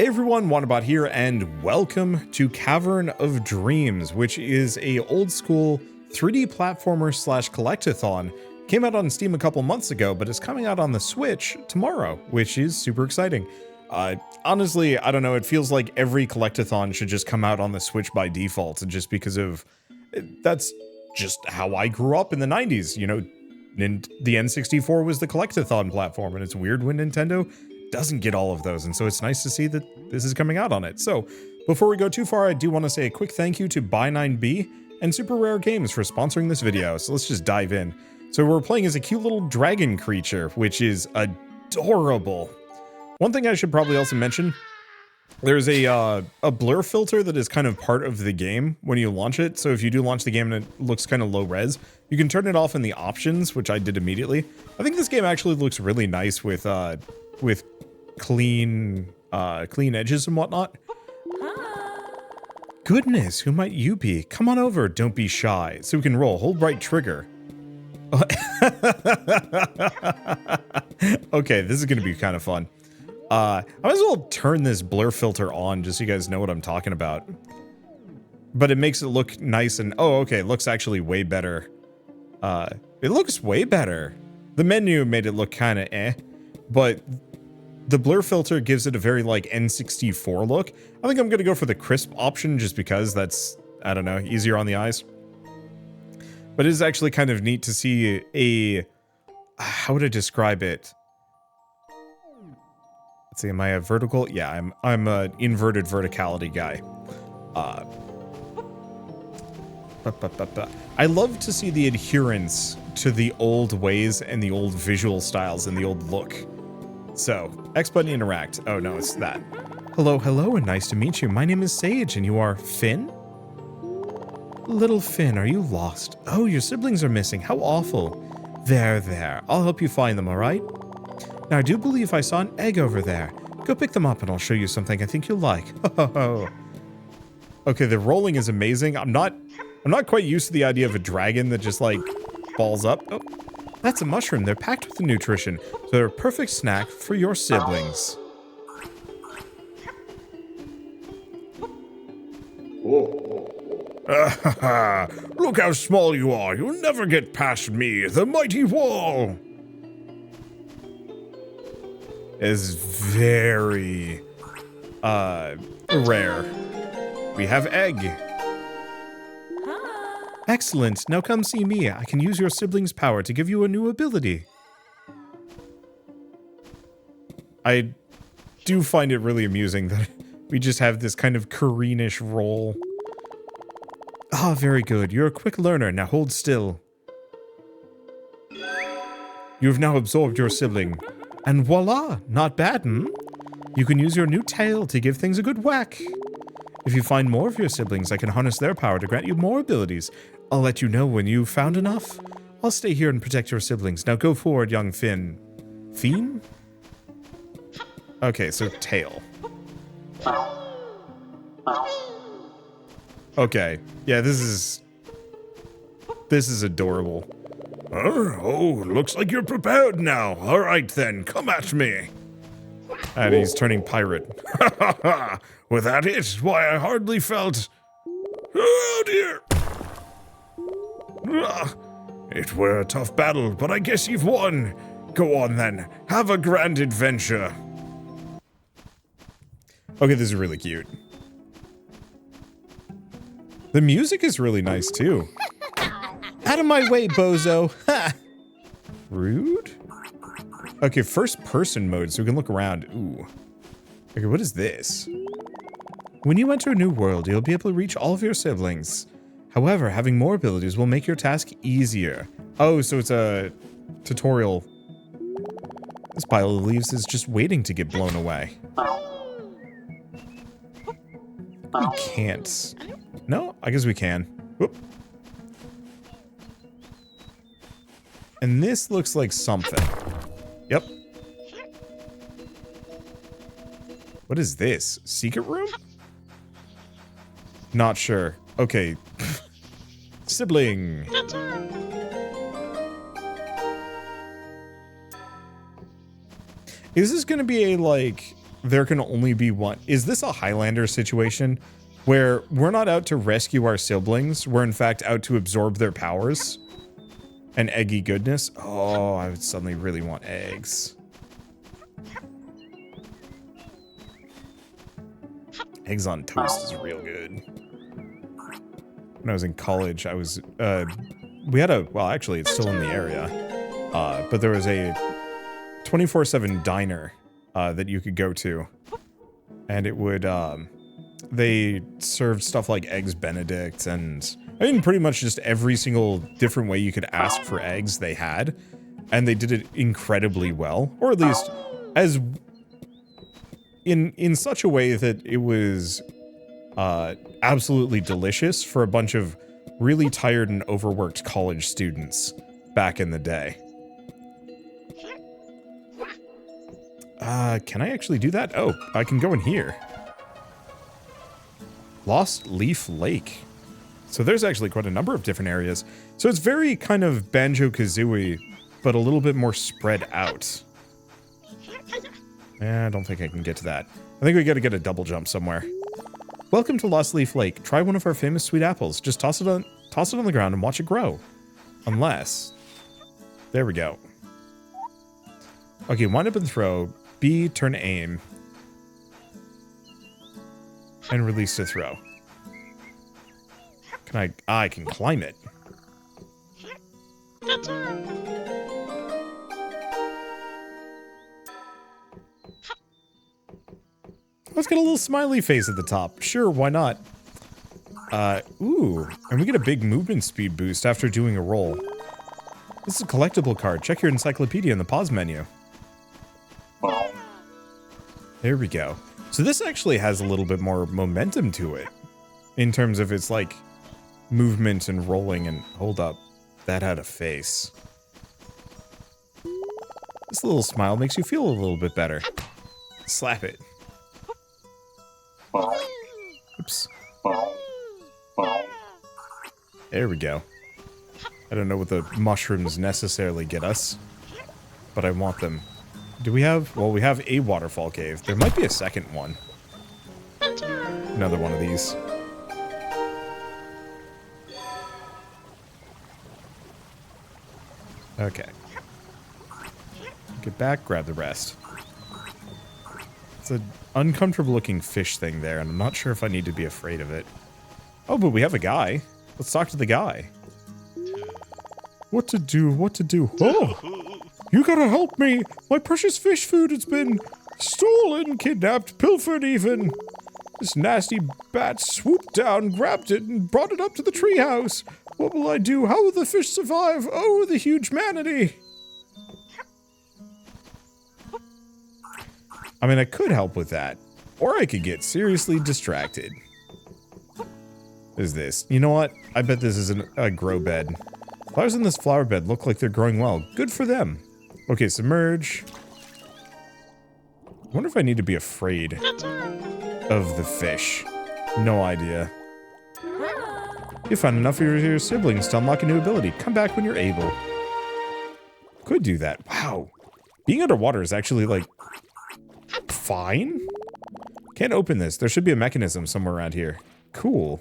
Hey everyone, Wanderbot here, and welcome to Cavern of Dreams, which is a old school 3D platformer slash collectathon. Came out on Steam a couple months ago, but it's coming out on the Switch tomorrow, which is super exciting. Honestly, I don't know, it feels like every collectathon should just come out on the Switch by default, just because of, that's just how I grew up in the 90s, you know, the N64 was the collectathon platform, and it's weird when Nintendo doesn't get all of those, and so it's nice to see that this is coming out on it. So before we go too far, I do want to say a quick thank you to Buy9B and Super Rare Games for sponsoring this video. So let's just dive in. So we're playing as a cute little dragon creature, which is adorable. One thing I should probably also mention, there's a blur filter that is kind of part of the game when you launch it. So if you do launch the game and it looks kind of low res, you can turn it off in the options, which I did immediately. I think this game actually looks really nice with clean edges and whatnot. Goodness, who might you be? Come on over, don't be shy. So we can roll, hold right trigger. Okay, this is gonna be kind of fun. I might as well turn this blur filter on just so you guys know what I'm talking about. But it makes it look nice and, oh, okay, it looks actually way better. It looks way better. The menu made it look kind of eh, but the blur filter gives it a very, like, N64 look. I think I'm gonna go for the crisp option just because that's, I don't know, easier on the eyes. But it is actually kind of neat to see a, how would I describe it? Let's see, am I a vertical? Yeah, I'm an inverted verticality guy. I love to see the adherence to the old ways and the old visual styles and the old look. So, X button interact. Oh no, it's that. Hello, hello, and nice to meet you. My name is Sage, and you are Fynn? Little Fynn, are you lost? Oh, your siblings are missing. How awful. There. I'll help you find them, alright? Now, I do believe I saw an egg over there. Go pick them up, and I'll show you something I think you'll like. Okay, the rolling is amazing. I'm not quite used to the idea of a dragon that just, like, balls up. Oh. That's a mushroom. They're packed with nutrition, so they're a perfect snack for your siblings. Look how small you are. You'll never get past me, the mighty wall. Is very rare. We have egg. Excellent. Now come see me. I can use your siblings' power to give you a new ability. I do find it really amusing that we just have this kind of Koreanish roll. Ah, very good. You're a quick learner. Now hold still. You've now absorbed your sibling. And voila! Not bad, hmm? You can use your new tail to give things a good whack. If you find more of your siblings, I can harness their power to grant you more abilities. I'll let you know when you've found enough. I'll stay here and protect your siblings. Now go forward, young Fynn. Fynn? Okay, so tail. Okay. Yeah, this is adorable. Oh, looks like you're prepared now. All right then, come at me. And he's turning pirate. Was that it? Why, I hardly felt... Oh dear! It were a tough battle, but I guess you've won. Go on then, have a grand adventure. Okay, this is really cute. The music is really nice too. Out of my way, bozo. Ha! Rude? Okay, first person mode, so we can look around. Ooh. Okay, what is this? When you enter a new world, you'll be able to reach all of your siblings. However, having more abilities will make your task easier. Oh, so it's a tutorial. This pile of leaves is just waiting to get blown away. We can't. No, I guess we can. Whoop. And this looks like something. Yep. What is this? Secret room? Not sure. Okay. Sibling. Is this gonna be a, like, there can only be one. Is this a Highlander situation where we're not out to rescue our siblings? We're in fact out to absorb their powers and eggy goodness. Oh, I would suddenly really want eggs. Eggs on toast is real good. When I was in college, I was, we had a, well, actually, it's still in the area, but there was a 24/7 diner that you could go to, and it would, they served stuff like Eggs Benedict, and I mean, pretty much just every single different way you could ask for eggs they had, and they did it incredibly well, or at least as in such a way that it was absolutely delicious for a bunch of really tired and overworked college students back in the day. Can I actually do that? Oh, I can go in here. Lost Leaf Lake. So there's actually quite a number of different areas. So it's very kind of Banjo-Kazooie, but a little bit more spread out. I don't think I can get to that. I think we gotta get a double jump somewhere. Welcome to Lost Leaf Lake. Try one of our famous sweet apples. Just toss it on the ground and watch it grow. Unless... There we go. Okay, wind up and throw. B, turn aim. And release to throw. Can I can climb it. Let's get a little smiley face at the top. Sure, why not? Ooh, and we get a big movement speed boost after doing a roll. This is a collectible card. Check your encyclopedia in the pause menu. There we go. So this actually has a little bit more momentum to it in terms of its like movement and rolling and hold up. That had a face. This little smile makes you feel a little bit better. Slap it. Oops. There we go. I don't know what the mushrooms necessarily get us, but I want them. Do we have... Well, we have a waterfall cave. There might be a second one. Another one of these. Okay. Get back, grab the rest. It's an uncomfortable looking fish thing there, and I'm not sure if I need to be afraid of it. Oh, but we have a guy. Let's talk to the guy. What to do? What to do? Oh! You gotta help me! My precious fish food has been stolen, kidnapped, pilfered even. This nasty bat swooped down, grabbed it, and brought it up to the treehouse. What will I do? How will the fish survive? Oh, the huge manatee! I mean, I could help with that. Or I could get seriously distracted. What is this? You know what? I bet this is a grow bed. Flowers in this flower bed look like they're growing well. Good for them. Okay, submerge. I wonder if I need to be afraid of the fish. No idea. You found enough of your siblings to unlock a new ability. Come back when you're able. Could do that. Wow. Being underwater is actually, like, fine? Can't open this. There should be a mechanism somewhere around here. Cool.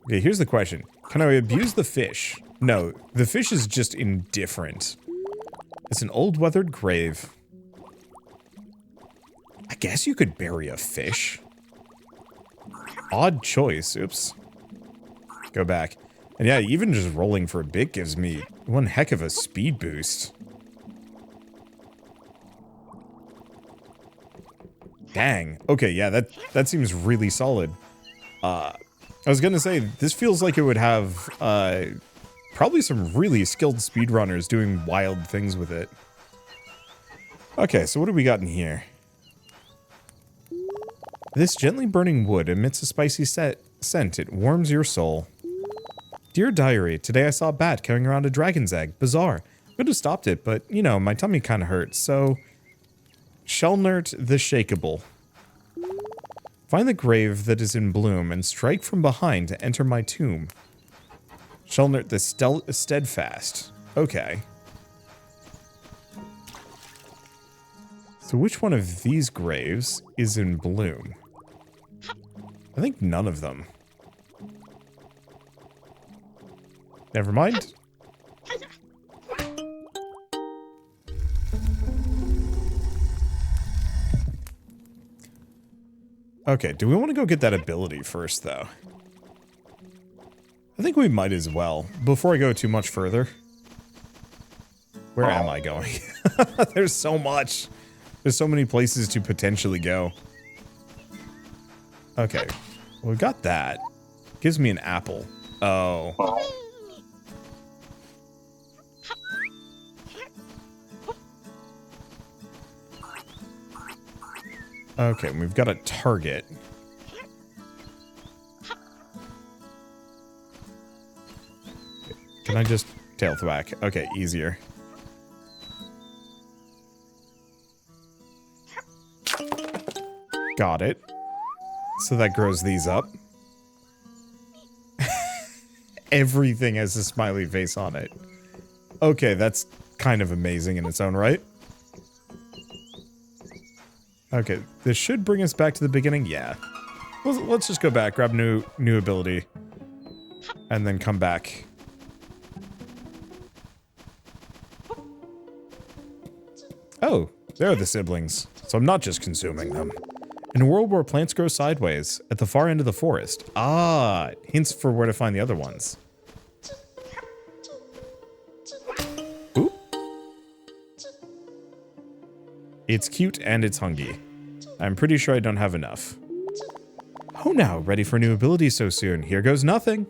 Okay, here's the question. Can I abuse the fish? No, the fish is just indifferent. It's an old weathered grave. I guess you could bury a fish. Odd choice. Oops. Go back. And yeah, even just rolling for a bit gives me one heck of a speed boost. Dang. Okay, yeah, that seems really solid. I was gonna say, this feels like it would have, probably some really skilled speedrunners doing wild things with it. Okay, so what do we got in here? This gently burning wood emits a spicy scent. It warms your soul. Dear Diary, today I saw a bat carrying around a dragon's egg. Bizarre. I could have stopped it, but, you know, my tummy kind of hurts, so... Shelnert the Shakeable. Find the grave that is in bloom and strike from behind to enter my tomb. Shelnert the Steadfast. Okay. So which one of these graves is in bloom? I think none of them. Never mind. Okay, do we want to go get that ability first, though? I think we might as well, before I go too much further. Where am I going? There's so much. There's so many places to potentially go. Okay, well, we got that. Gives me an apple. Oh. Okay, we've got a target. Can I just tail thwack? Okay, easier. Got it. So that grows these up. Everything has a smiley face on it. Okay, that's kind of amazing in its own right. Okay, this should bring us back to the beginning. Yeah. Let's just go back, grab new ability, and then come back. Oh, there are the siblings. So I'm not just consuming them. In a world where plants grow sideways, at the far end of the forest. Ah, hints for where to find the other ones. Ooh. It's cute and it's hungry. I'm pretty sure I don't have enough. Oh, now, ready for new abilities so soon. Here goes nothing.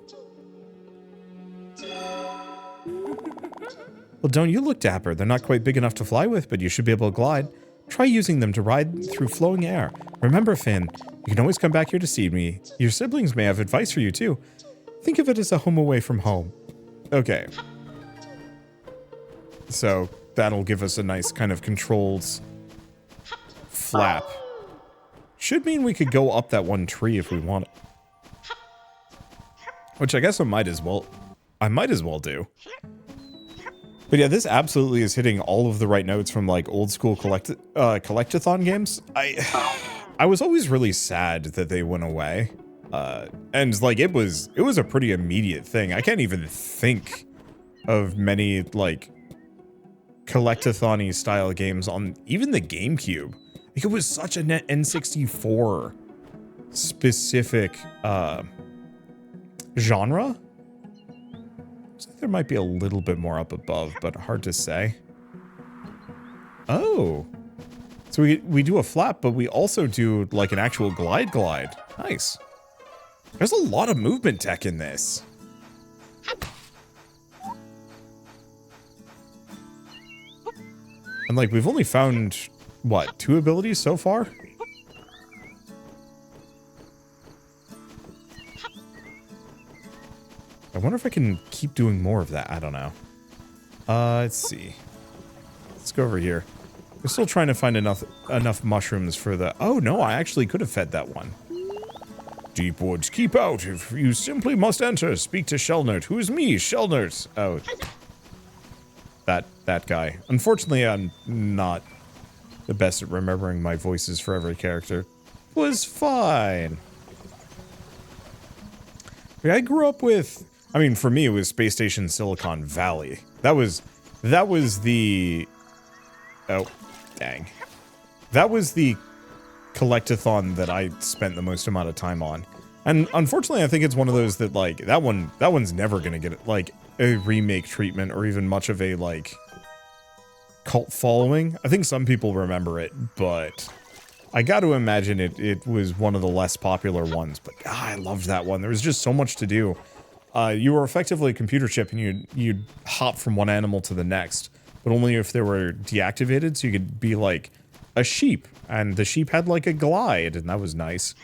Well, don't you look dapper. They're not quite big enough to fly with, but you should be able to glide. Try using them to ride through flowing air. Remember, Fynn, you can always come back here to see me. Your siblings may have advice for you, too. Think of it as a home away from home. Okay. So, that'll give us a nice kind of controlled flap. Should mean we could go up that one tree if we want. Which I guess I might as well do. But yeah, this absolutely is hitting all of the right notes from like old school collectathon games. I was always really sad that they went away. And like it was a pretty immediate thing. I can't even think of many like collectathon-y style games on even the GameCube. Like, it was such an N64 specific genre. There might be a little bit more up above, but hard to say. Oh. So we do a flap, but we also do like an actual glide. Nice. There's a lot of movement tech in this. And like we've only found, what, 2 abilities so far? I wonder if I can keep doing more of that. I don't know. Let's see. Let's go over here. We're still trying to find enough mushrooms for the... Oh, no, I actually could have fed that one. Deep woods, keep out. If you simply must enter, speak to Shellnert. Who is me, Shellnert? Oh. That guy. Unfortunately, I'm not the best at remembering my voices for every character. Was fine. I grew up with... I mean, for me, it was Space Station Silicon Valley. That was the... Oh, dang. That was the collectathon that I spent the most amount of time on. And unfortunately, I think it's one of those that, like, that one's never gonna get, like, a remake treatment or even much of a, like, cult following. I think some people remember it, but I got to imagine it was one of the less popular ones. But, I loved that one. There was just so much to do. You were effectively a computer chip, and you'd hop from one animal to the next, but only if they were deactivated, so you could be like a sheep, and the sheep had like a glide, and that was nice.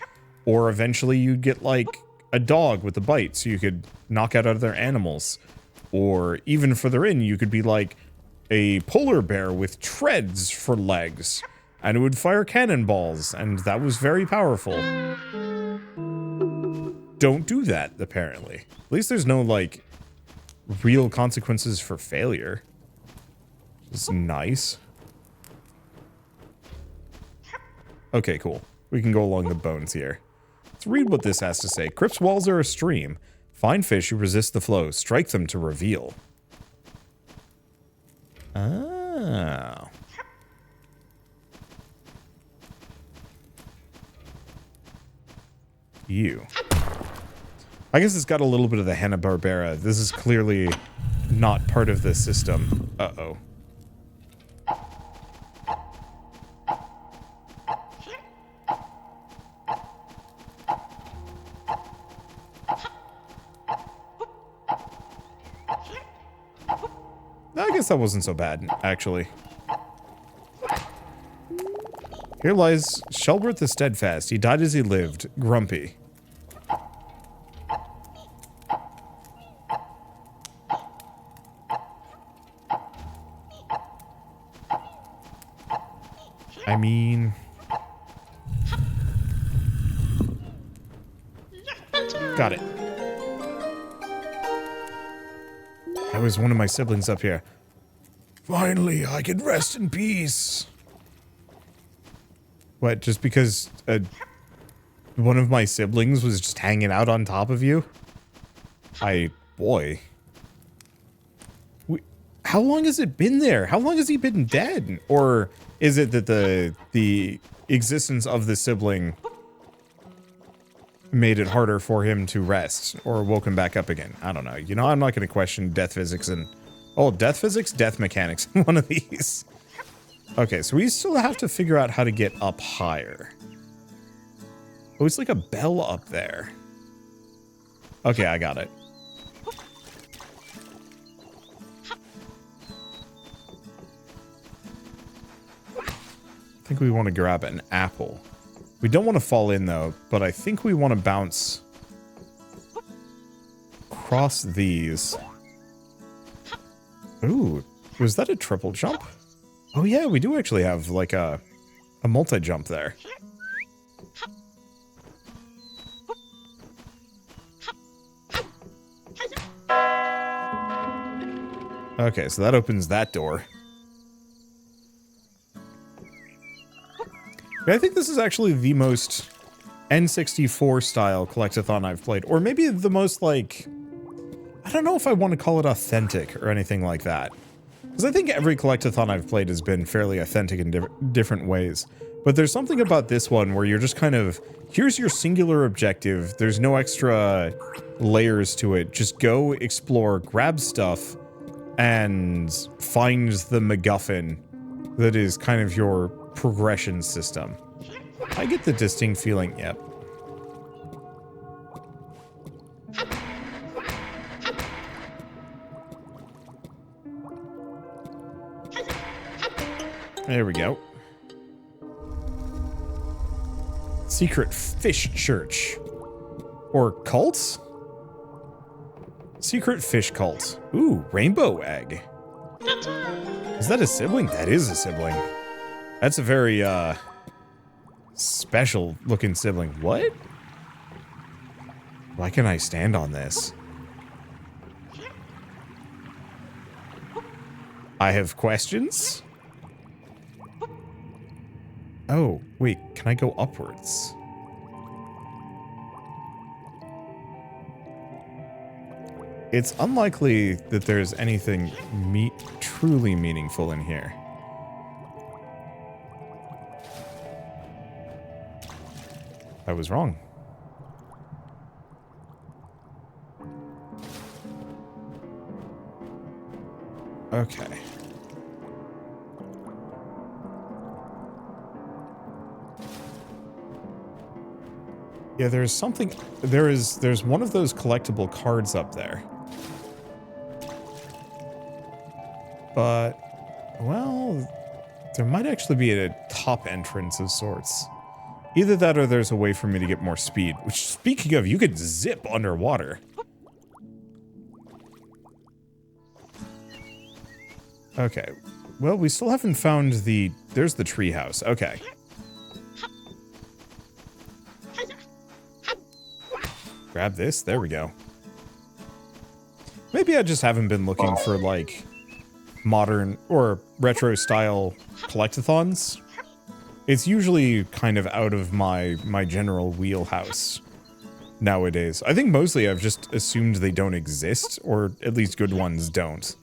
Or eventually you'd get like a dog with a bite, so you could knock out other animals. Or even further in, you could be like a polar bear with treads for legs, and it would fire cannonballs, and that was very powerful. Don't do that, apparently. At least there's no, like, real consequences for failure. It's nice. Okay, cool. We can go along the bones here. Let's read what this has to say. Crypt's walls are a stream. Find fish who resist the flow. Strike them to reveal. Oh. You. I guess it's got a little bit of the Hanna-Barbera. This is clearly not part of this system. Uh-oh. I guess that wasn't so bad, actually. Here lies Shelworth the Steadfast. He died as he lived, grumpy. I mean... Got it. That was one of my siblings up here. Finally, I can rest in peace. What, just because one of my siblings was just hanging out on top of you? Boy. How long has it been there? How long has he been dead? Or is it that the existence of the sibling made it harder for him to rest or woke him back up again? I don't know. You know, I'm not going to question death physics and... Oh, death physics? Death mechanics. One of these. Okay, so we still have to figure out how to get up higher. Oh, it's like a bell up there. Okay, I got it. I think we want to grab an apple. We don't want to fall in, though, but I think we want to bounce across these. Ooh, was that a triple jump? Oh yeah, we do actually have like a multi-jump there. Okay, so that opens that door. I think this is actually the most N64 style Collectathon I've played, or maybe the most like... I don't know if I want to call it authentic or anything like that. Because I think every Collectathon I've played has been fairly authentic in different ways. But there's something about this one where you're just kind of, here's your singular objective. There's no extra layers to it. Just go, explore, grab stuff, and find the MacGuffin that is kind of your progression system. I get the distinct feeling, yep. There we go. Secret Fish Church. Or cult? Secret Fish Cult. Ooh, rainbow egg. Is that a sibling? That is a sibling. That's a very, special looking sibling. What? Why can't I stand on this? I have questions? Oh, wait, can I go upwards? It's unlikely that there's anything truly meaningful in here. I was wrong. Okay. Yeah, there's something, there's one of those collectible cards up there. But, well, there might actually be a top entrance of sorts. Either that or there's a way for me to get more speed, which, speaking of, you could zip underwater. Okay, well, we still haven't found there's the treehouse, okay. Grab this. There we go. Maybe I just haven't been looking for, like, modern or retro-style collectathons. It's usually kind of out of my general wheelhouse nowadays. I think mostly I've just assumed they don't exist, or at least good ones don't.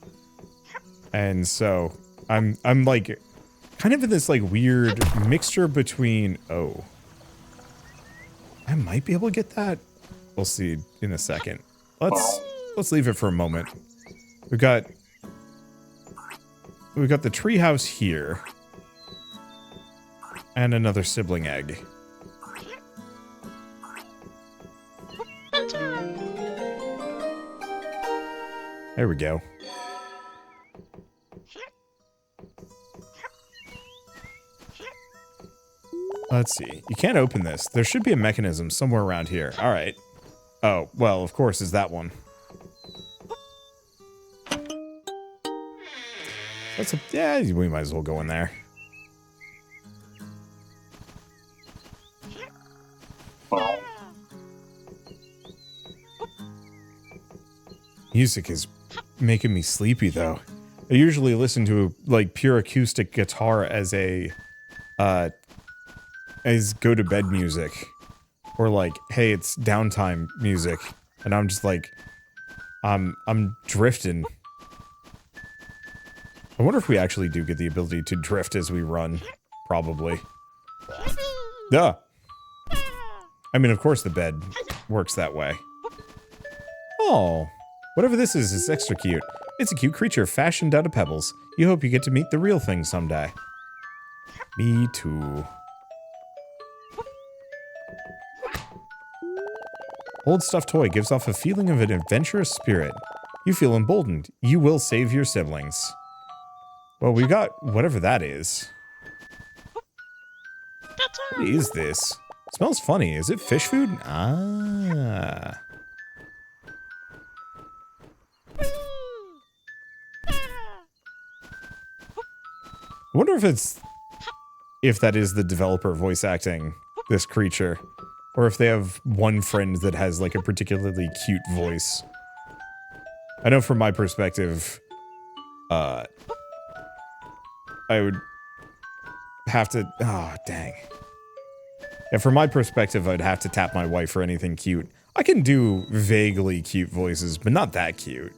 And so I'm like kind of in this like weird mixture between, oh, I might be able to get that. We'll see in a second. Let's leave it for a moment. We've got the treehouse here. And another sibling egg. There we go. Let's see. You can't open this. There should be a mechanism somewhere around here. All right. Oh, well, of course, is that one. Yeah, we might as well go in there. Music is making me sleepy, though. I usually listen to, like, pure acoustic guitar as go-to-bed music. Or, like, hey, it's downtime music. And I'm just like, I'm drifting. I wonder if we actually do get the ability to drift as we run. Probably. Duh. I mean, of course the bed works that way. Oh. Whatever this is, it's extra cute. It's a cute creature fashioned out of pebbles. You hope you get to meet the real thing someday. Me too. Old stuffed toy gives off a feeling of an adventurous spirit. You feel emboldened. You will save your siblings. Well, we got whatever that is. What is this? It smells funny. Is it fish food? Ah. I wonder if that is the developer voice acting this creature, or if they have one friend that has like a particularly cute voice. I know from my perspective, I would have to, dang. Yeah, from my perspective, I'd have to tap my wife for anything cute. I can do vaguely cute voices, but not that cute.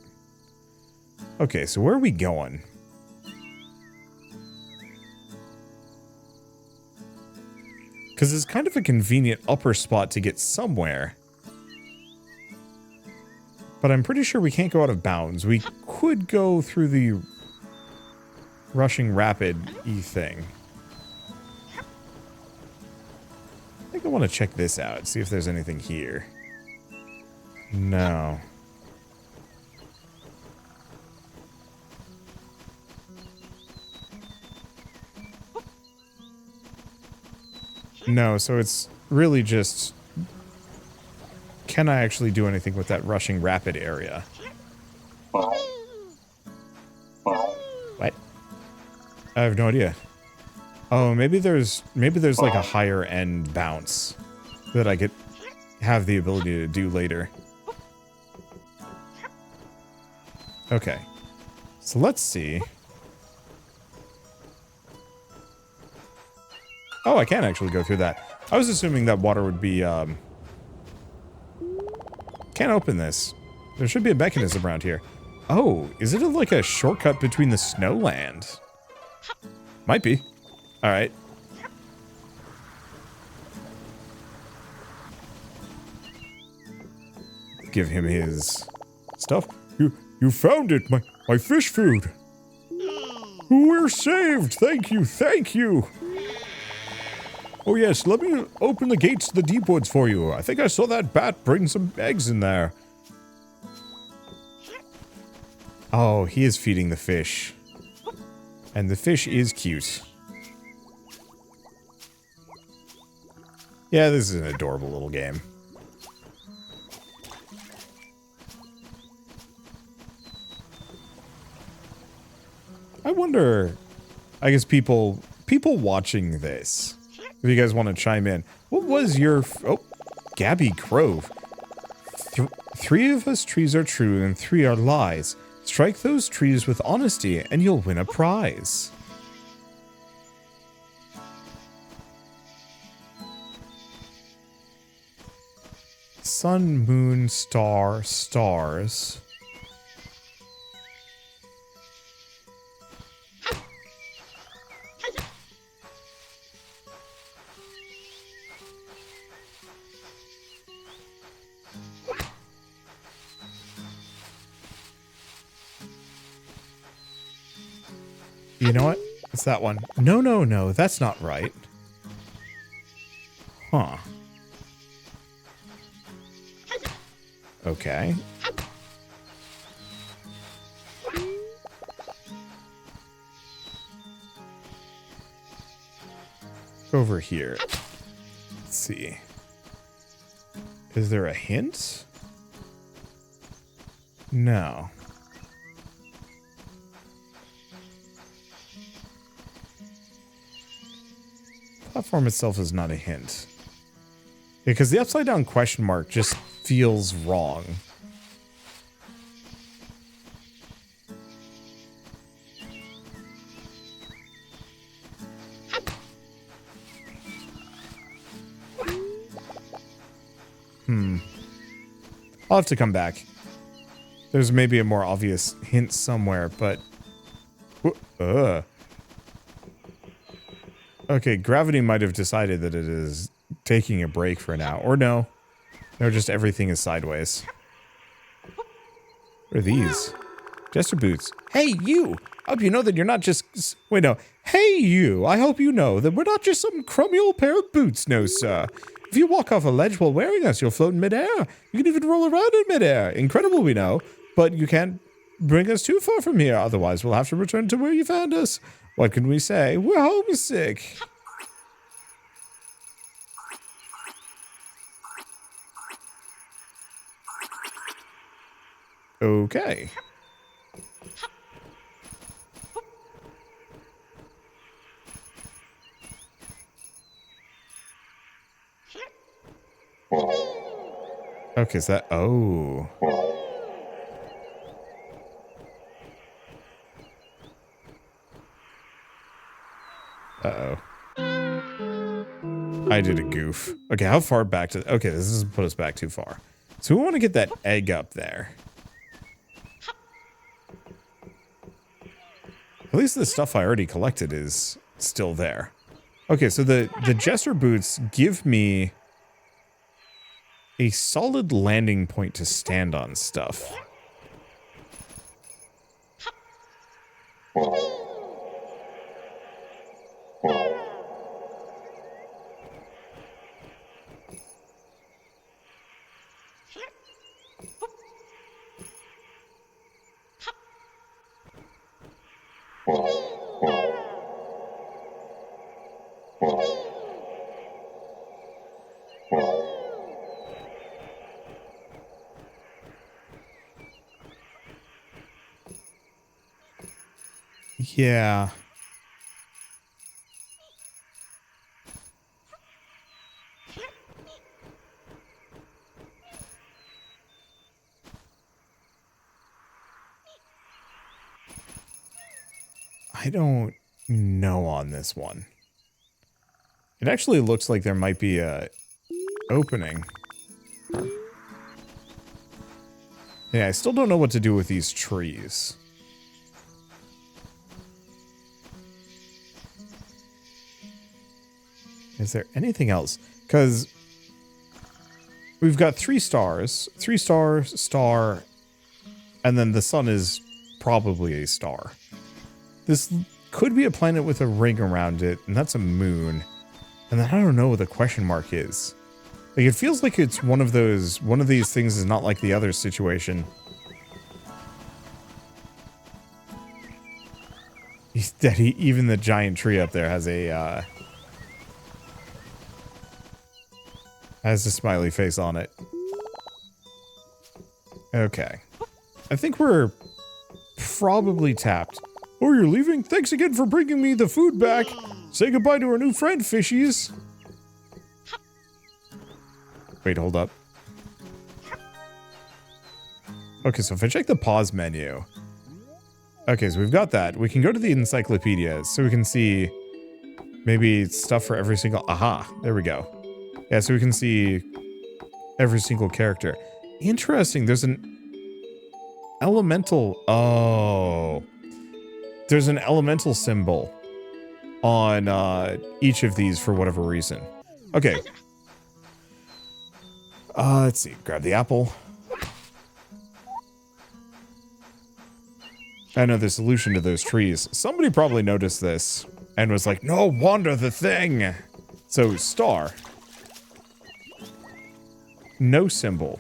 Okay, so where are we going? Because it's kind of a convenient upper spot to get somewhere. But I'm pretty sure we can't go out of bounds. We could go through the rushing rapid-y thing. I think I want to check this out, see if there's anything here. No. No, so it's really just... Can I actually do anything with that rushing rapid area? What? I have no idea. Oh, maybe there's like a higher end bounce that I could have the ability to do later. Okay. So let's see. Oh, I can actually go through that. I was assuming that water would be, Can't open this. There should be a mechanism around here. Oh, is it like a shortcut between the snowland? Might be. Alright. Give him his stuff. You found it, my fish food. We're saved. Thank you, thank you. Oh yes, let me open the gates to the deep woods for you. I think I saw that bat bring some eggs in there. Oh, he is feeding the fish. And the fish is cute. Yeah, this is an adorable little game. I wonder, I guess people watching this, if you guys want to chime in, what was your... Oh, Gabby Grove. Three of us trees are true and 3 are lies. Strike those trees with honesty and you'll win a prize. Sun, moon, star, stars. You know what? It's that one. No, no, no. That's not right. Huh. Okay. Over here. Let's see. Is there a hint? No. Platform itself is not a hint. Because the upside down question mark just feels wrong. I'll have to come back. There's maybe a more obvious hint somewhere, but... Okay, gravity might have decided that it is taking a break for now. Or no. No, just everything is sideways. What are these? Jester boots. Hey, you! I hope you know that you're not just... Wait, no. Hey, you! I hope you know that we're not just some crummy old pair of boots, no, sir. If you walk off a ledge while wearing us, you'll float in midair. You can even roll around in midair. Incredible, we know. But you can't bring us too far from here. Otherwise, we'll have to return to where you found us. What can we say? We're homesick. Okay. Okay, is that... Oh. Uh-oh. I did a goof. Okay, how far back to... Okay, this doesn't put us back too far. So we want to get that egg up there. At least the stuff I already collected is still there. Okay, so the Jester boots give me a solid landing point to stand on stuff. Yeah. I don't know on this one. It actually looks like there might be a opening. Yeah, I still don't know what to do with these trees. Is there anything else? Because we've got 3 stars, 3 stars, star, and then the sun is probably a star. This could be a planet with a ring around it, and that's a moon. And then I don't know what the question mark is. Like, it feels like it's one of these things is not like the other situation. Even the giant tree up there has a, has a smiley face on it. Okay. I think we're probably tapped. Oh, you're leaving? Thanks again for bringing me the food back. Say goodbye to our new friend, fishies. Wait, hold up. Okay, so if I check the pause menu. Okay, so we've got that. We can go to the encyclopedia so we can see maybe stuff for every single... Aha, there we go. Yeah, so we can see every single character. Interesting. There's an elemental. Oh, there's an elemental symbol on each of these for whatever reason. Okay. Let's see. Grab the apple. I know the solution to those trees. Somebody probably noticed this and was like, no, wander the thing. So, star. No symbol.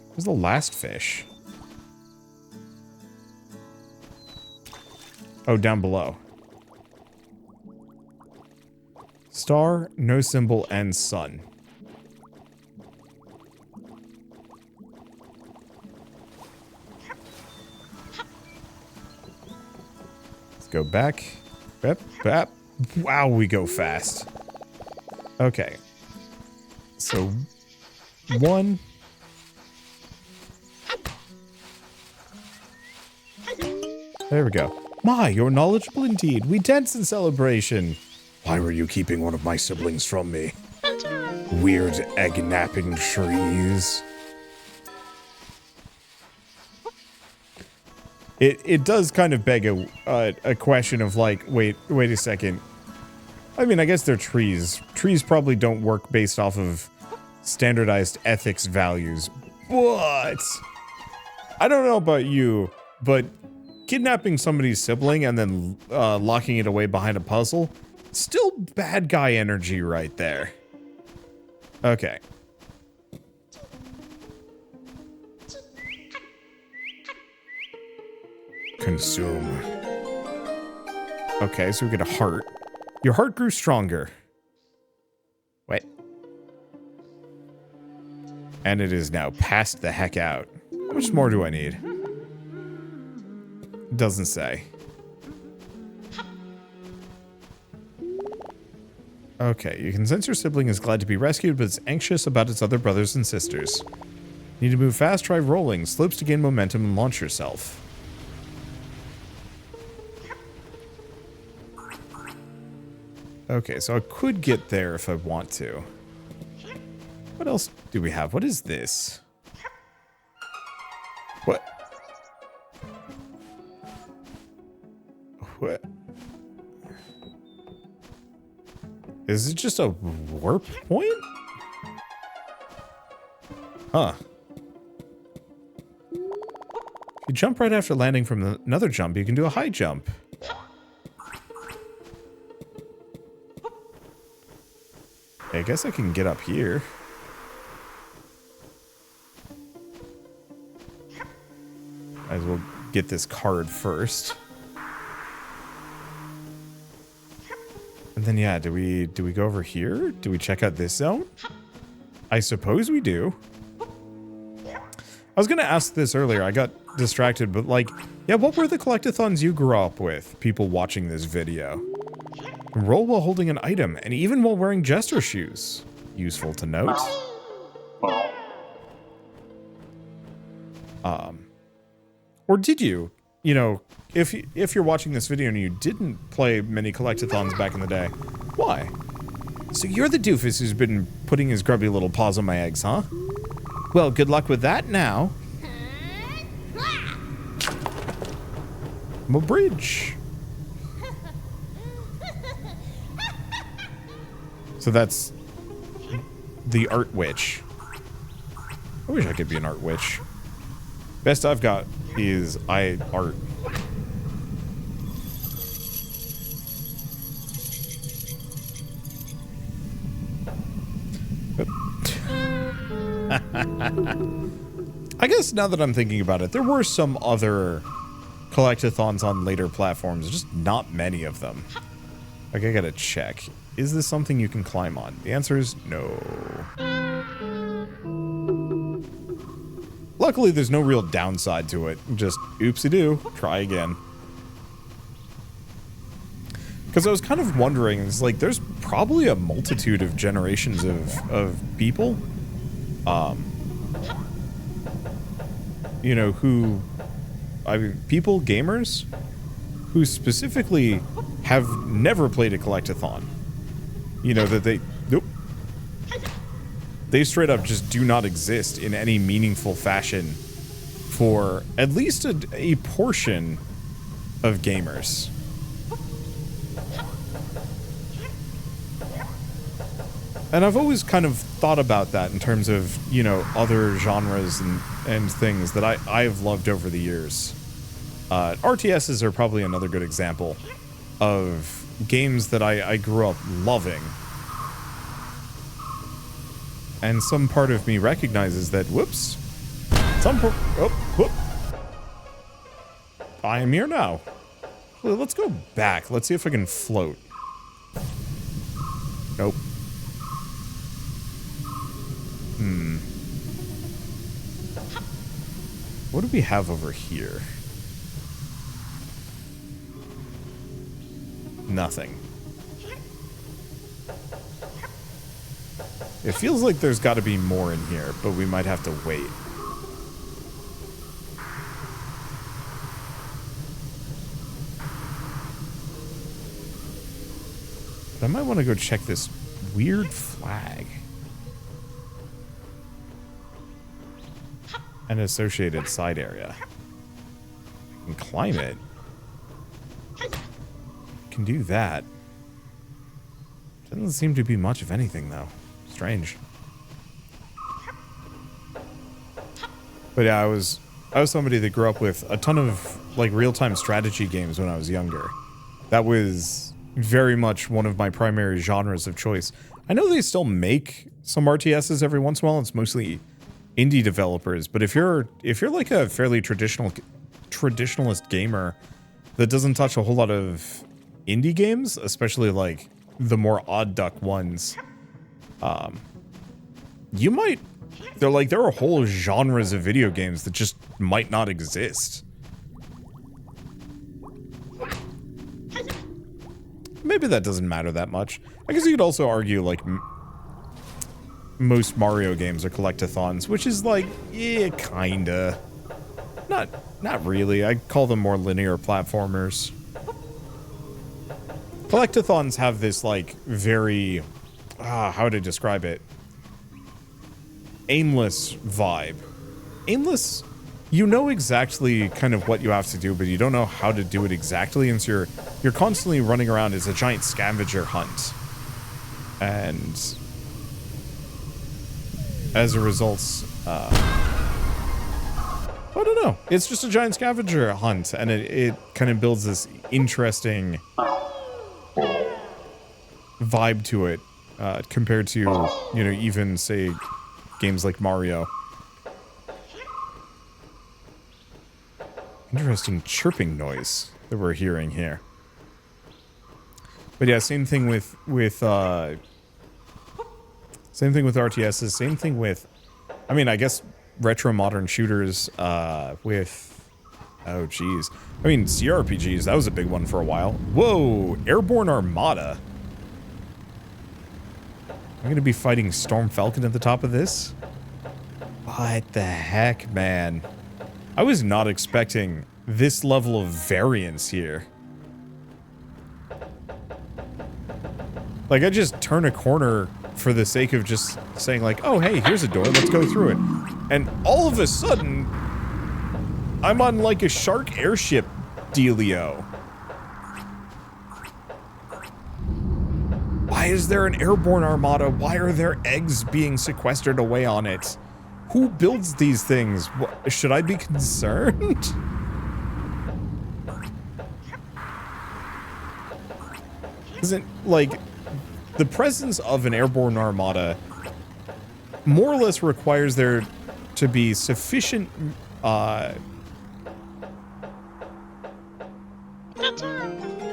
Where's the last fish? Oh, down below. Star, no symbol, and sun. Let's go back. Bep, bep. Wow, we go fast. Okay. So, 1. There we go. My, you're knowledgeable indeed. We dance in celebration. Why were you keeping one of my siblings from me? Weird egg-napping trees. It does kind of beg a question of like, wait a second. I mean, I guess they're trees. Trees probably don't work based off of standardized ethics values. But I don't know about you, but kidnapping somebody's sibling and then locking it away behind a puzzle, still bad guy energy right there. Okay. Consume. Okay, so we get a heart. Your heart grew stronger. Wait. And it is now passed the heck out. How much more do I need? Doesn't say. Okay, you can sense your sibling is glad to be rescued, but is anxious about its other brothers and sisters. Need to move fast, try rolling, slopes to gain momentum, and launch yourself. Okay, so I could get there if I want to. What else do we have? What is this? What? What? Is it just a warp point? Huh. If you jump right after landing from another jump, you can do a high jump. I guess I can get up here. Might as well get this card first. And then yeah, do we go over here? Do we check out this zone? I suppose we do. I was gonna ask this earlier, I got distracted, but like, yeah, what were the collectathons you grew up with? People watching this video. Roll while holding an item, and even while wearing Jester shoes. Useful to note. Or did you? You know, if you're watching this video and you didn't play many collectathons back in the day, why? So you're the doofus who's been putting his grubby little paws on my eggs, huh? Well, good luck with that now. My bridge. So that's the art witch. I wish I could be an art witch. Best I've got is art. I guess now that I'm thinking about it, there were some other collectathons on later platforms, just not many of them. Like, I gotta check. Is this something you can climb on? The answer is no. Luckily, there's no real downside to it. Just oopsie-doo, try again. Because I was kind of wondering, it's like, there's probably a multitude of generations of people, you know, who, I mean, people, gamers, who specifically have never played a collectathon. You know, that they, nope. They straight up just do not exist in any meaningful fashion for at least a portion of gamers. And I've always kind of thought about that in terms of, you know, other genres and things that I've loved over the years. RTSs are probably another good example of games that I grew up loving. And some part of me recognizes that, whoops, I am here now. Well, let's go back. Let's see if I can float. Nope. What do we have over here? Nothing. It feels like there's got to be more in here, but we might have to wait. But I might want to go check this weird flag. An associated side area. I can climb it. Can do that. Doesn't seem to be much of anything though. Strange. But yeah, I was somebody that grew up with a ton of like real-time strategy games when I was younger. That was very much one of my primary genres of choice. I know they still make some RTSs every once in a while. It's mostly indie developers, but if you're like a fairly traditionalist gamer that doesn't touch a whole lot of indie games, especially like the more odd duck ones, you might, there are whole genres of video games that just might not exist. Maybe that doesn't matter that much. I guess you could also argue like most Mario games are collectathons, which is like, yeah, kinda. Not really. I call them more linear platformers. Collectathons have this like very, how would I describe it? Aimless vibe. Aimless, you know exactly kind of what you have to do, but you don't know how to do it exactly, and so you're constantly running around as a giant scavenger hunt. And as a result, I don't know. It's just a giant scavenger hunt, and it kind of builds this interesting vibe to it compared to, you know, even, say, games like Mario. Interesting chirping noise that we're hearing here. But yeah, same thing with RTSs, same thing with, I mean, I guess retro modern shooters with, oh geez. I mean, CRPGs, that was a big one for a while. Whoa, Airborne Armada. I'm going to be fighting Storm Falcon at the top of this? What the heck, man? I was not expecting this level of variance here. Like, I just turn a corner for the sake of just saying like, oh, hey, here's a door, let's go through it. And all of a sudden, I'm on like a shark airship dealio. Why is there an airborne armada? Why are there eggs being sequestered away on it? Who builds these things? Should I be concerned? Isn't, like, the presence of an airborne armada more or less requires there to be sufficient,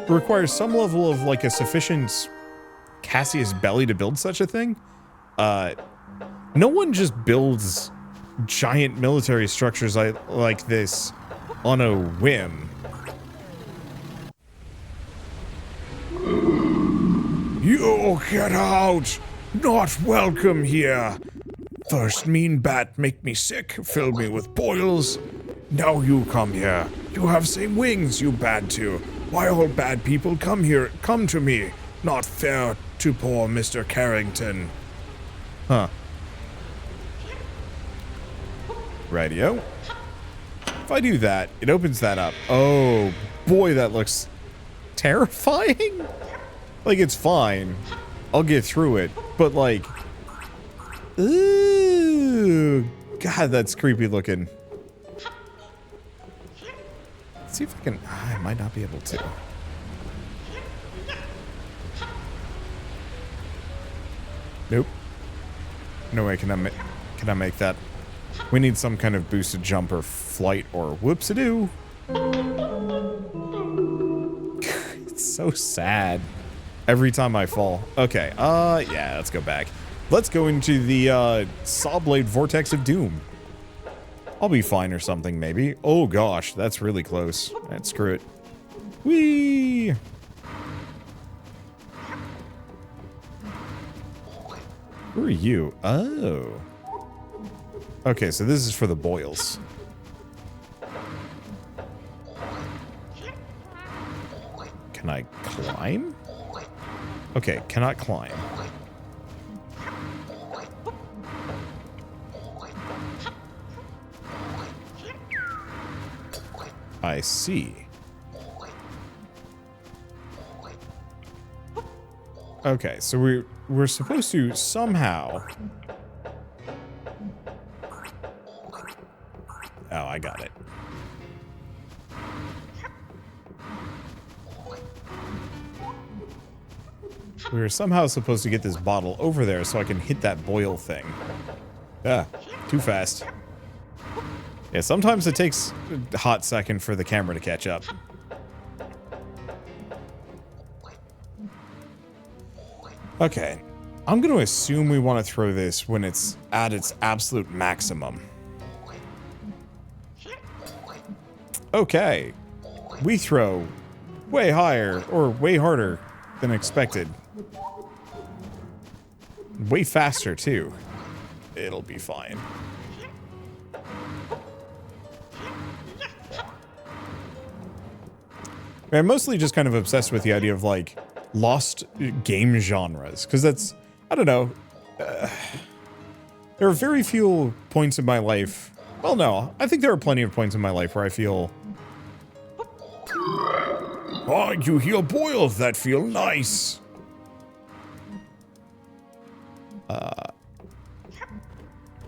requires some level of, like, a sufficient Cassius belly to build such a thing. No one just builds giant military structures like this on a whim. You get out! Not welcome here! First mean bat make me sick, fill me with boils. Now you come here. You have same wings, you bad too. Why all bad people come here? Come to me. Not fair to poor Mr. Carrington. Huh. Radio. If I do that, it opens that up. Oh, boy, that looks terrifying. Like, it's fine. I'll get through it. But, like, ooh, God, that's creepy looking. Let's see if I can. I might not be able to. Nope. No way can I make that. We need some kind of boosted jump or flight or whoops-a-doo. It's so sad. Every time I fall. Okay, yeah, let's go back. Let's go into the, Sawblade Vortex of Doom. I'll be fine or something, maybe. Oh, gosh, that's really close. Alright, screw it. Whee! Who are you? Oh. Okay, so this is for the boils. Can I climb? Okay, cannot climb. I see. Okay, so we're supposed to somehow... Oh, I got it. We were somehow supposed to get this bottle over there so I can hit that boil thing. Ah, too fast. Yeah, sometimes it takes a hot second for the camera to catch up. Okay, I'm going to assume we want to throw this when it's at its absolute maximum. Okay, we throw way higher or way harder than expected. Way faster, too. It'll be fine. I'm mostly just kind of obsessed with the idea of, like, lost game genres. Because that's, I don't know. There are very few points in my life. Well, no. I think there are plenty of points in my life where I feel... Oh, you hear boils that feel nice.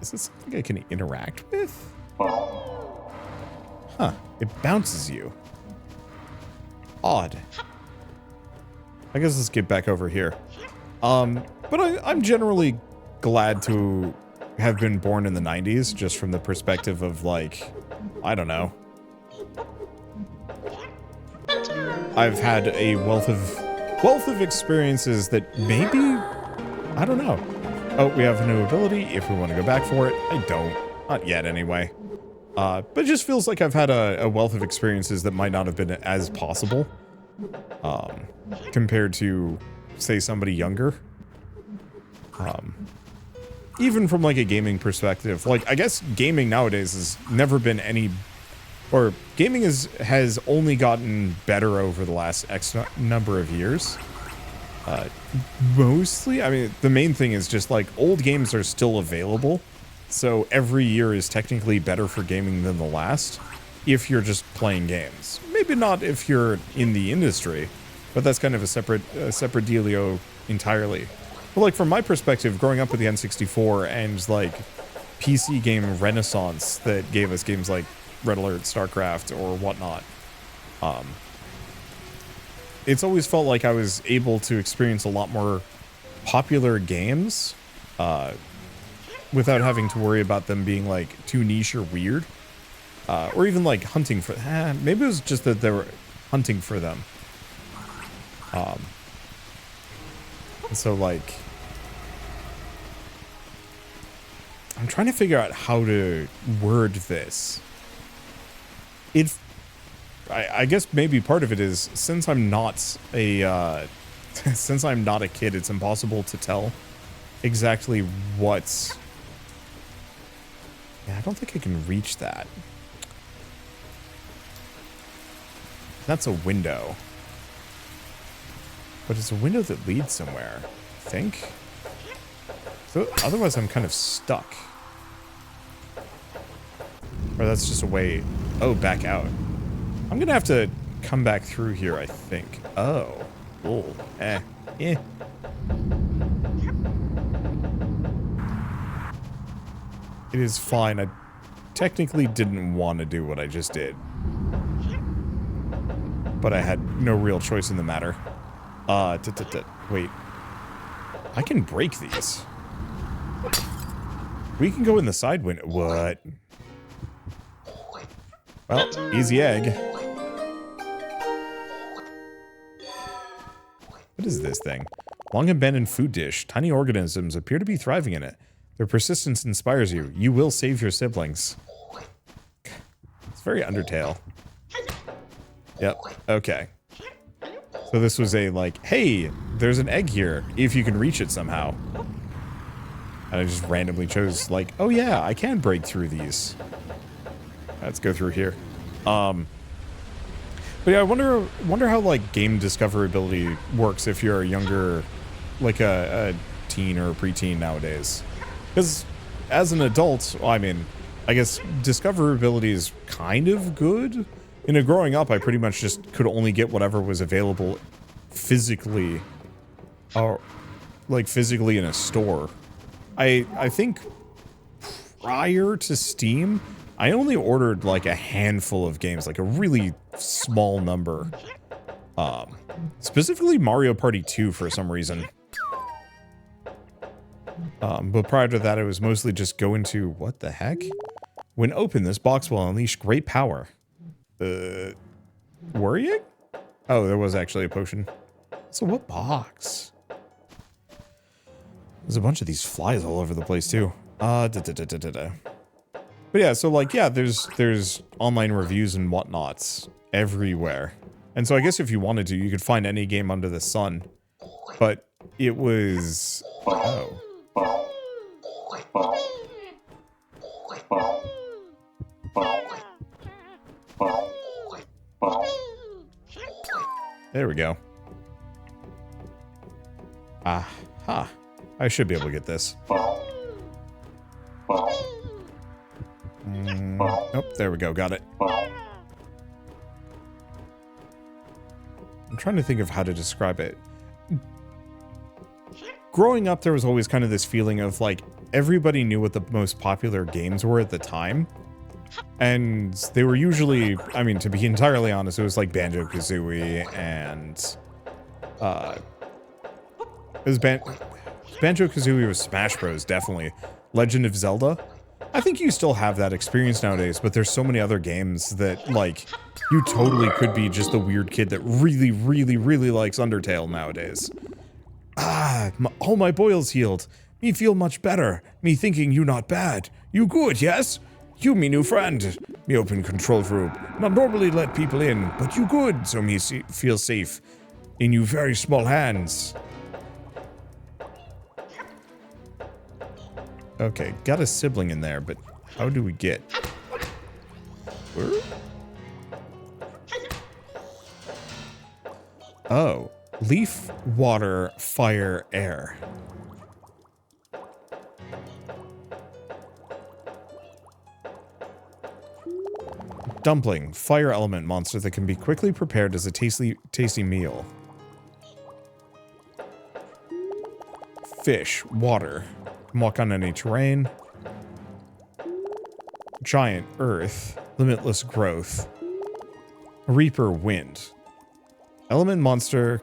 Is this something I can interact with? Huh. It bounces you. Odd. I guess let's get back over here. But I'm generally glad to have been born in the 90s, just from the perspective of, like, I don't know. I've had a wealth of experiences that maybe, I don't know. Oh, we have a new ability if we want to go back for it. I don't. Not yet, anyway. But it just feels like I've had a wealth of experiences that might not have been as possible. Compared to, say, somebody younger. Even from, like, a gaming perspective. Like, I guess gaming nowadays has never been any... Or, gaming has only gotten better over the last X number of years. Mostly, I mean, the main thing is just, like, old games are still available. So every year is technically better for gaming than the last, if you're just playing games. Maybe not if you're in the industry, but that's kind of a separate dealio entirely. But, like, from my perspective, growing up with the N64 and, like, PC game renaissance that gave us games like Red Alert, StarCraft, or whatnot, it's always felt like I was able to experience a lot more popular games, without having to worry about them being, like, too niche or weird. Or even, like, hunting for... maybe it was just that they were hunting for them. So, like... I'm trying to figure out how to word this. I guess maybe part of it is, since I'm not a... since I'm not a kid, it's impossible to tell exactly what's... Yeah, I don't think I can reach that. That's a window. But it's a window that leads somewhere, I think. So otherwise I'm kind of stuck. Or that's just a way... Oh, back out. I'm gonna have to come back through here, I think. Oh. Oh. Eh. Eh. It is fine. I technically didn't want to do what I just did. But I had no real choice in the matter. Wait. I can break these. We can go in the side window. What? Well, easy egg. What is this thing? Long abandoned food dish. Tiny organisms appear to be thriving in it. Their persistence inspires you. You will save your siblings. It's very Undertale. Yep. Okay. So this was a, like, hey, there's an egg here, if you can reach it somehow. And I just randomly chose, like, oh yeah, I can break through these. Let's go through here. But yeah, I wonder how, like, game discoverability works if you're a younger, like a teen or a preteen nowadays. Because as an adult, well, I mean, I guess discoverability is kind of good. You know, growing up, I pretty much just could only get whatever was available physically, or like physically in a store. I think prior to Steam, I only ordered like a handful of games, like a really small number. Specifically Mario Party 2 for some reason. But prior to that, it was mostly just go into, what the heck? When opened, this box will unleash great power. Worrying? Oh, there was actually a potion. So what box? There's a bunch of these flies all over the place too. But yeah, so like, yeah, there's online reviews and whatnots everywhere. And so I guess if you wanted to, you could find any game under the sun. But it was... Oh. There we go. Aha. I should be able to get this. Nope, there we go. Got it. I'm trying to think of how to describe it. Growing up, there was always kind of this feeling of, like, everybody knew what the most popular games were at the time. And they were usually, I mean, to be entirely honest, it was like Banjo-Kazooie and, it was Banjo-Kazooie was Smash Bros, definitely. Legend of Zelda. I think you still have that experience nowadays, but there's so many other games that, like, you totally could be just the weird kid that really, really, really likes Undertale nowadays. All my boils healed. Me feel much better. Me thinking you not bad. You good, yes? You me new friend. Me open control room. Not normally let people in, but you good, so me feel safe. In you very small hands. Okay, got a sibling in there, but how do we get? Where? Oh, leaf, water, fire, air. Dumpling, fire element monster that can be quickly prepared as a tasty meal. Fish, water. Walk on any terrain. Giant, earth. Limitless growth. Reaper, wind. Element monster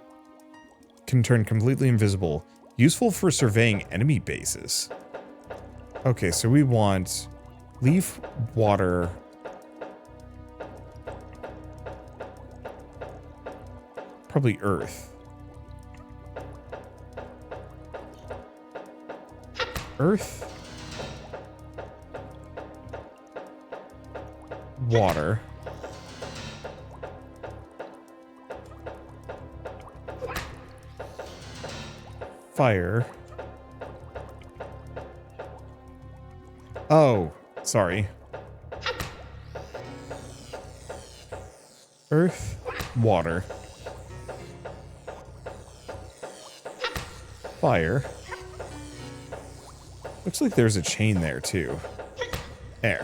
can turn completely invisible. Useful for surveying enemy bases. Okay, so we want leaf, water. Probably earth. Earth. Water. Fire. Oh, sorry. Earth, water. Fire. Looks like there's a chain there, too. Air.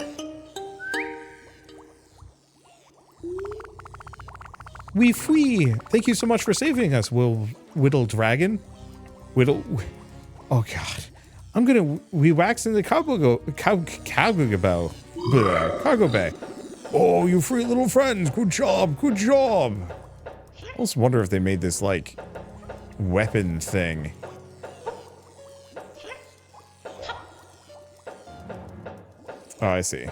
We flee. Thank you so much for saving us, Whittle Dragon. Whittle. Oh God. I'm gonna. We wax in the cargo bay. Oh, you free little friends. Good job. Good job. I also wonder if they made this like weapon thing. Oh, I see.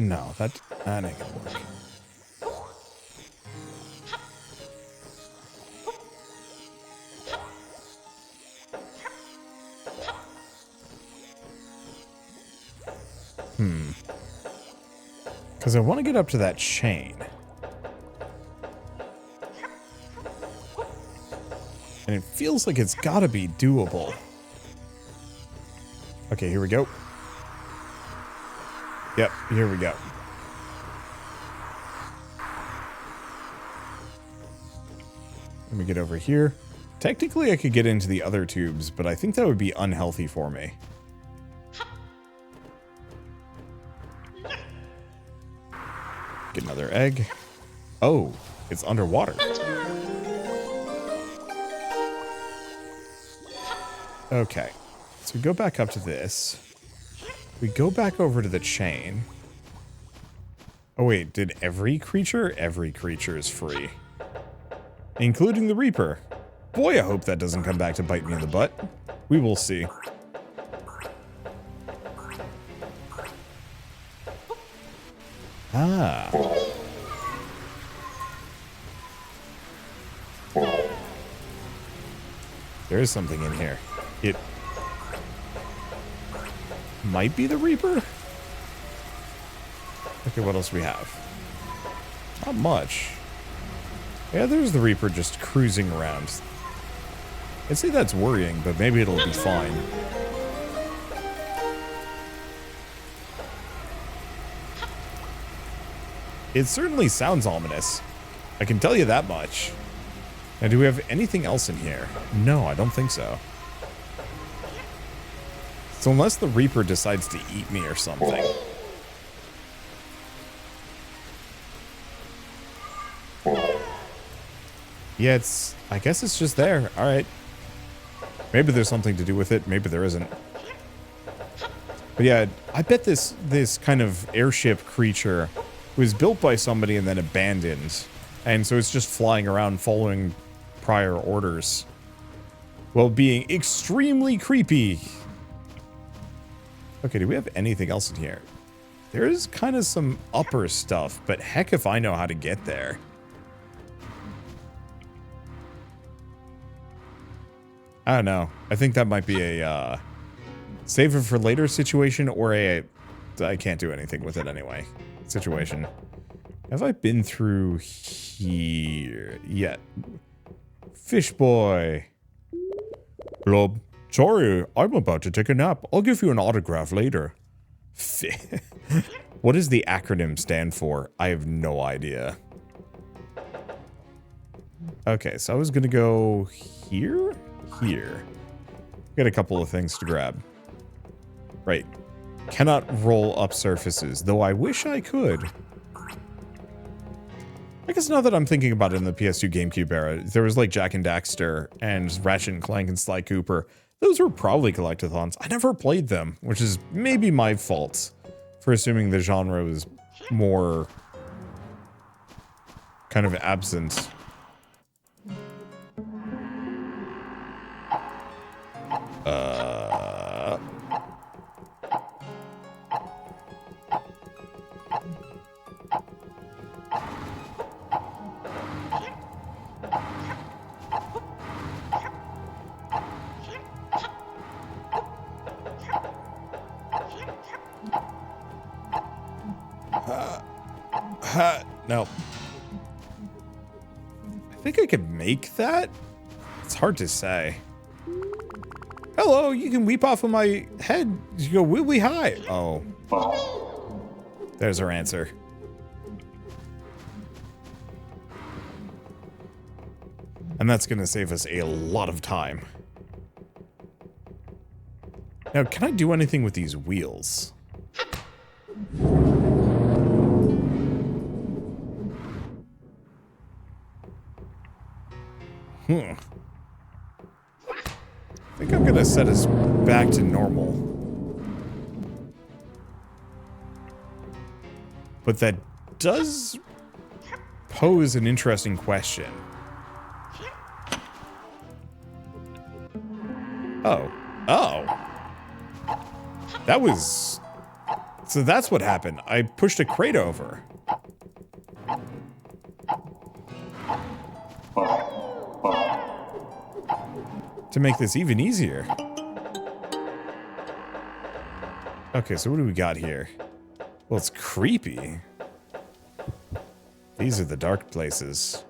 No, that ain't gonna work. Because I want to get up to that chain. And it feels like it's got to be doable. Okay, here we go. Yep, here we go. Let me get over here. Technically, I could get into the other tubes, but I think that would be unhealthy for me. Get another egg. Oh, it's underwater. Okay, so we go back up to this. We go back over to the chain. Oh wait, did every creature? Every creature is free. Including the Reaper. Boy, I hope that doesn't come back to bite me in the butt. We will see. Ah. There is something in here. It might be the Reaper? Okay, what else do we have? Not much. Yeah, there's the Reaper just cruising around. I'd say that's worrying, but maybe it'll be fine. It certainly sounds ominous. I can tell you that much. Now, do we have anything else in here? No, I don't think so. So unless the Reaper decides to eat me or something. Yeah, I guess it's just there. All right. Maybe there's something to do with it. Maybe there isn't. But yeah, I bet this kind of airship creature was built by somebody and then abandoned. And so it's just flying around following prior orders. While being extremely creepy. Okay, do we have anything else in here? There is kind of some upper stuff, but heck if I know how to get there. I don't know. I think that might be a save it for later situation or a I can't do anything with it anyway situation. Have I been through here yet? Fish boy. Blob. Sorry, I'm about to take a nap. I'll give you an autograph later. What does the acronym stand for? I have no idea. Okay, so I was gonna go here? Here. Got a couple of things to grab. Right. Cannot roll up surfaces, though I wish I could. I guess now that I'm thinking about it in the PS2 GameCube era, there was like Jak and Daxter and Ratchet and Clank and Sly Cooper. Those were probably collectathons. I never played them, which is maybe my fault for assuming the genre was more kind of absent. No. I think I could make that? It's hard to say. Hello, you can weep off of my head. You go wibbly high. Oh. There's our answer. And that's going to save us a lot of time. Now, can I do anything with these wheels? I think I'm going to set us back to normal. But that does pose an interesting question. Oh. Oh. That was... So that's what happened. I pushed a crate over. To make this even easier. Okay, so what do we got here? Well, it's creepy. These are the dark places.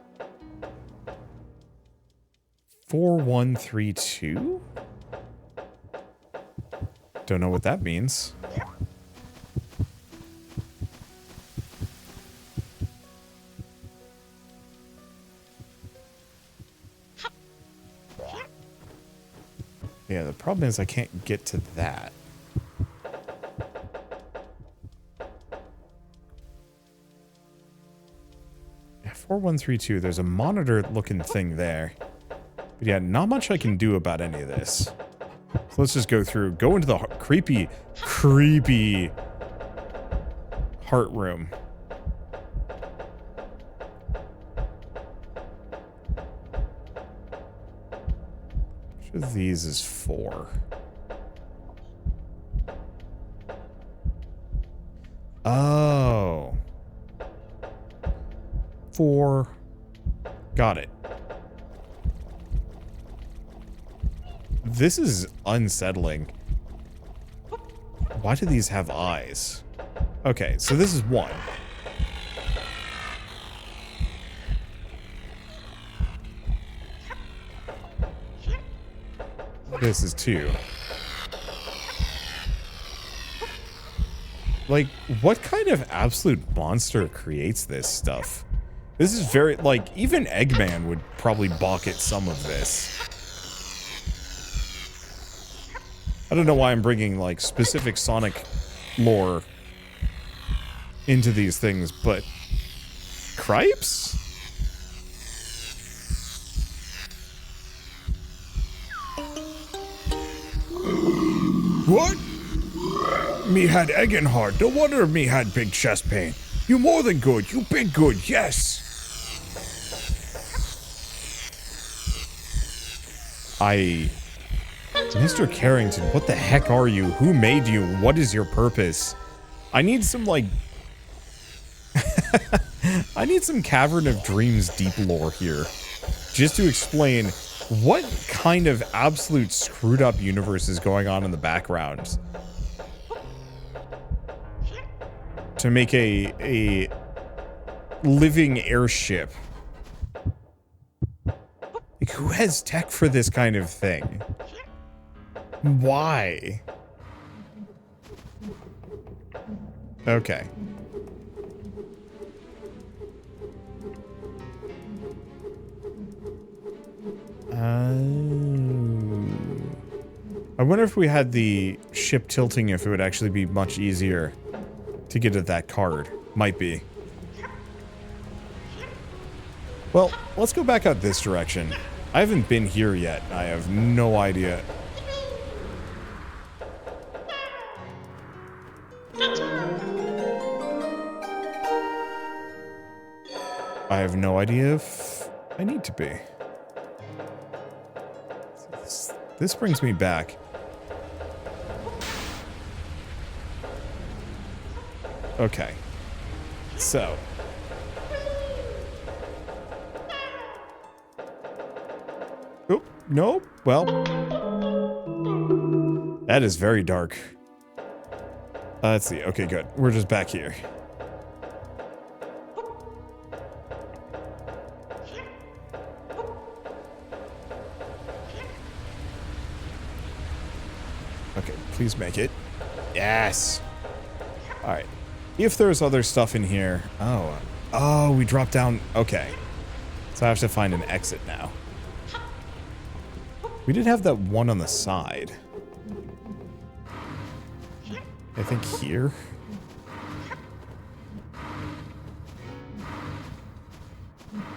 4132? Don't know what that means. Yeah, the problem is I can't get to that. Yeah, 4132, there's a monitor-looking thing there. But yeah, not much I can do about any of this. So let's just go through, go into the creepy heart room. Which of these is 4? Oh. 4. Got it. This is unsettling. Why do these have eyes? Okay, so this is 1. This is 2. Like, what kind of absolute monster creates this stuff? This is very, like, even Eggman would probably balk at some of this. I don't know why I'm bringing, like, specific Sonic lore into these things, but... Cripes? What? Me had egg and heart. No wonder me had big chest pain. You more than good. You big good. Yes. Mr. Carrington, what the heck are you? Who made you? What is your purpose? I need some, like... I need some Cavern of Dreams deep lore here. Just to explain what kind of absolute screwed up universe is going on in the background. To make a living airship. Like, who has tech for this kind of thing? Why? Okay. I wonder if we had the ship tilting, if it would actually be much easier to get at that card. Might be. Well, let's go back out this direction. I haven't been here yet. I have no idea. I have no idea if I need to be. This brings me back. Okay. So. Oh, no. Well. That is very dark. Let's see. Okay, good. We're just back here. Okay, please make it. Yes. All right. If there's other stuff in here. Oh, we dropped down. Okay. So I have to find an exit now. We did have that one on the side. I think here.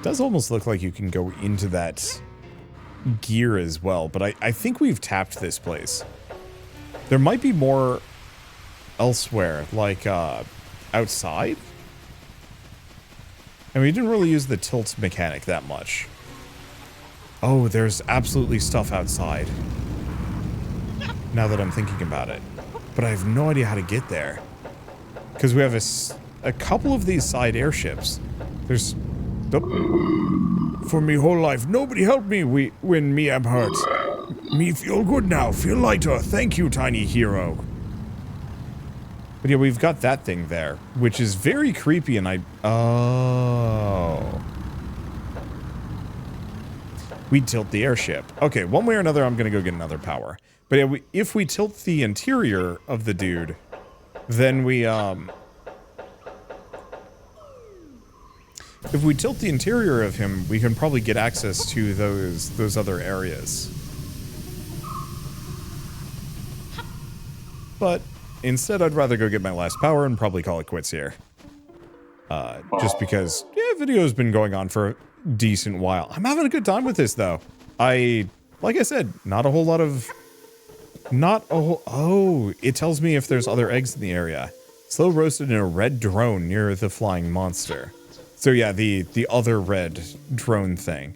Does almost look like you can go into that gear as well, but I think we've tapped this place. There might be more elsewhere, like outside. And we didn't really use the tilt mechanic that much. Oh, there's absolutely stuff outside. Now that I'm thinking about it. But I have no idea how to get there. Because we have a couple of these side airships. There's... Oh. For me whole life, nobody helped me when me am hurt. Me feel good now, feel lighter. Thank you, tiny hero. But yeah, we've got that thing there, which is very creepy, and oh. We tilt the airship. Okay, one way or another, I'm gonna go get another power. But yeah, if we tilt the interior of the dude, then we, if we tilt the interior of him, we can probably get access to those other areas. But instead, I'd rather go get my last power and probably call it quits here. Just because, yeah, video's been going on for a decent while. I'm having a good time with this, though. Like I said, not a whole lot of... Oh, it tells me if there's other eggs in the area. Slow roasted in a red drone near the flying monster. So yeah, the other red drone thing.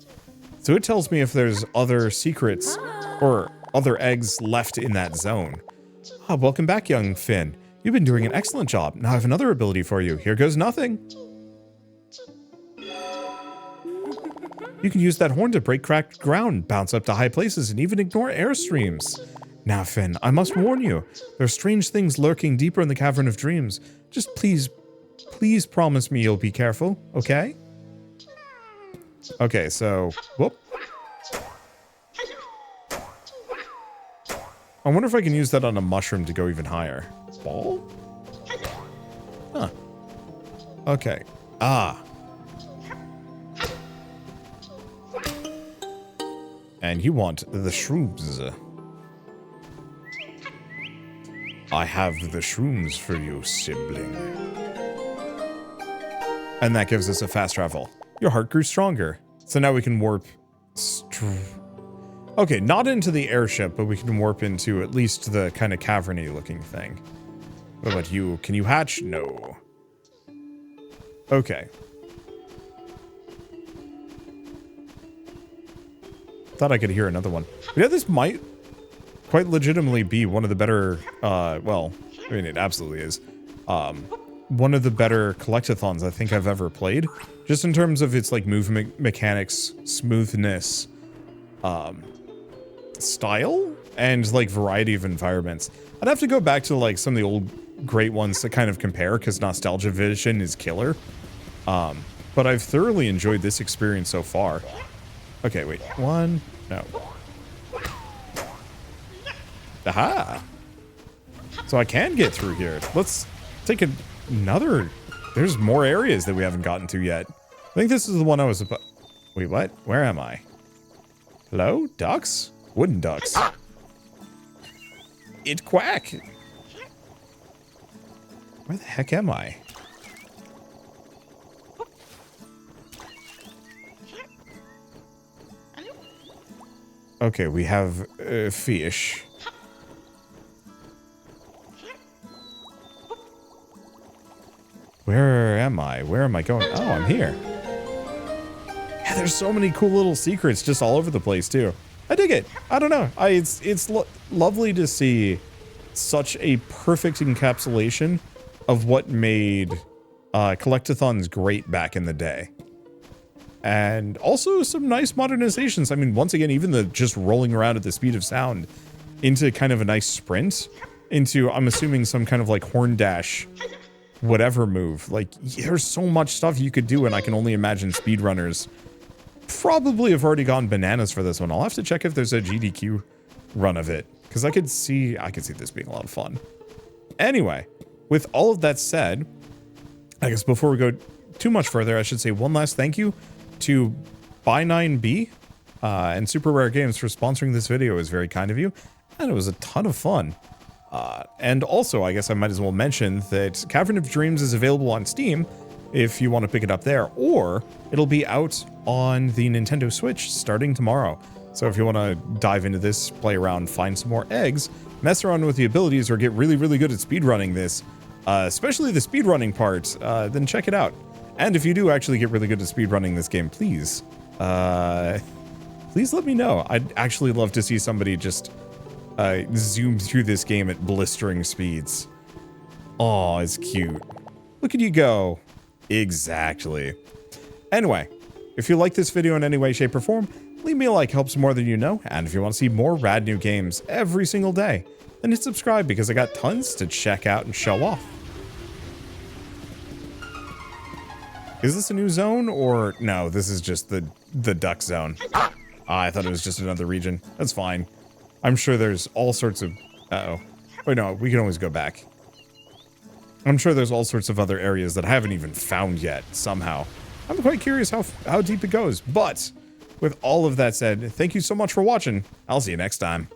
So it tells me if there's other secrets or other eggs left in that zone. Ah, welcome back, young Fynn. You've been doing an excellent job. Now I have another ability for you. Here goes nothing. You can use that horn to break cracked ground, bounce up to high places, and even ignore airstreams. Now, Fynn, I must warn you. There are strange things lurking deeper in the Cavern of Dreams. Just please promise me you'll be careful, okay? Okay, so... Whoop. I wonder if I can use that on a mushroom to go even higher. Ball? Huh. Okay. Ah. And you want the shrooms. I have the shrooms for you, sibling. And that gives us a fast travel. Your heart grew stronger. So now we can warp... Okay, not into the airship, but we can warp into at least the kind of cavern-y looking thing. What about you? Can you hatch? No. Okay. Thought I could hear another one. But yeah, this might quite legitimately be one of the better, well, I mean, it absolutely is. One of the better collectathons I think I've ever played. Just in terms of its, like, movement mechanics, smoothness, style, and, like, variety of environments. I'd have to go back to, like, some of the old great ones to kind of compare, because Nostalgia Vision is killer. But I've thoroughly enjoyed this experience so far. Okay, wait. One. No. Aha! So I can get through here. Let's take another... There's more areas that we haven't gotten to yet. I think this is the one I was about... Wait, what? Where am I? Hello? Ducks? Wooden ducks. It quack! Where the heck am I? Okay, we have fish. Where am I? Where am I going? Oh, I'm here. Yeah, there's so many cool little secrets just all over the place, too. I dig it. I don't know. It's lovely to see such a perfect encapsulation of what made collectathons great back in the day. And also some nice modernizations. I mean, once again, even the just rolling around at the speed of sound into kind of a nice sprint into, I'm assuming, some kind of like horn dash, whatever move. Like, there's so much stuff you could do, and I can only imagine speedrunners probably have already gone bananas for this one. I'll have to check if there's a GDQ run of it, because I could see this being a lot of fun. Anyway, with all of that said, I guess before we go too much further, I should say one last thank you to By9B. and Super Rare Games for sponsoring this video. It was very kind of you, and it was a ton of fun. And also, I guess I might as well mention that Cavern of Dreams is available on Steam if you want to pick it up there, or it'll be out on the Nintendo Switch starting tomorrow. So if you want to dive into this, play around, find some more eggs, mess around with the abilities, or get really, really good at speedrunning this, especially the speedrunning part, then check it out. And if you do actually get really good at speedrunning this game, please let me know. I'd actually love to see somebody just zoom through this game at blistering speeds. Aw, it's cute. Look at you go. Exactly. Anyway, if you like this video in any way, shape, or form, leave me a like, helps more than you know. And if you want to see more rad new games every single day, then hit subscribe because I got tons to check out and show off. Is this a new zone, or no, this is just the duck zone. I thought it was just another region. That's fine. I'm sure there's all sorts of... Uh-oh. Wait, no, we can always go back. I'm sure there's all sorts of other areas that I haven't even found yet, somehow. I'm quite curious how deep it goes, but with all of that said, thank you so much for watching. I'll see you next time.